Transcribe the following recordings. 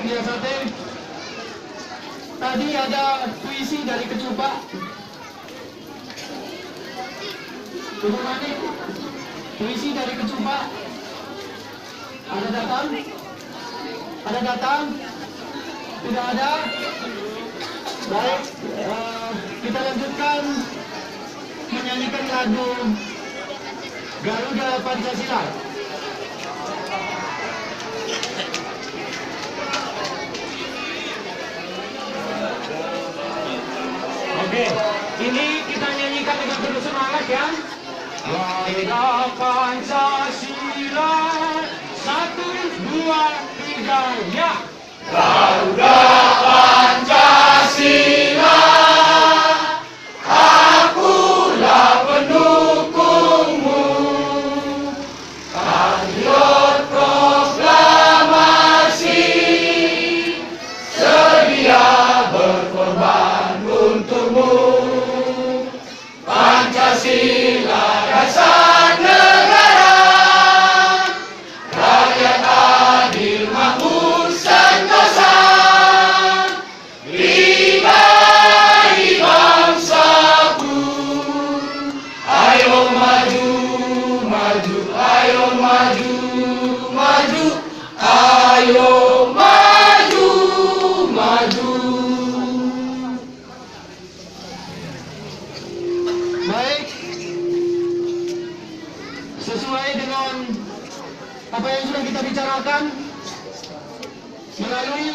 Media Sate. Tadi ada puisi dari Kecupa. Ibu Mani, puisi dari Kecupa. Ada datang? Ada datang? Tidak ada? Baik, kita lanjutkan menyanyikan lagu Garuda Pancasila. Oke, ini kita nyanyikan dengan penuh semangat ya. Garuda Pancasila, 1, 2, 3, ya. Garuda Pancasila, akulah pendukungmu. Patriot proklamasi, sedia berkorban untukmu. Pancasila dasar negara, rakyat adil makmur sentosa, bidai bangsaku. Ayo maju, maju, ayo maju, maju, ayo maju, maju. Baik, sesuai dengan apa yang sudah kita bicarakan melalui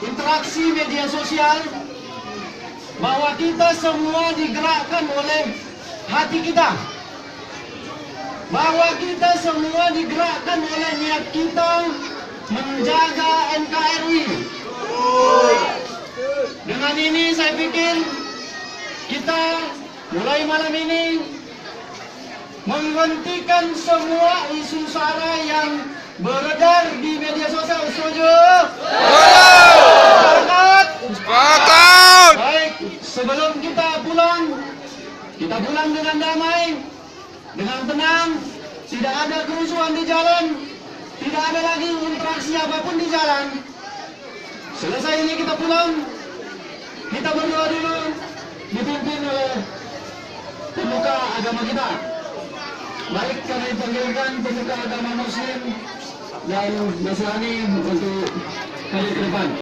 interaksi media sosial, bahwa kita semua digerakkan oleh hati kita, bahwa kita semua digerakkan oleh niat kita menjaga NKRI. Dengan ini saya pikir kita mulai malam ini menghentikan semua isu sara yang beredar di media sosial. Setuju? Sepakat? Sepakat. Baik, sebelum kita pulang dengan damai, dengan tenang, tidak ada kerusuhan di jalan, tidak ada lagi interaksi apapun di jalan. Selesai ini kita pulang, kita berdoa dulu, dipimpin oleh pemuka agama kita. Baik, kami panggilkan pemuka agama Muslim dan Nasrani untuk hari ke depan.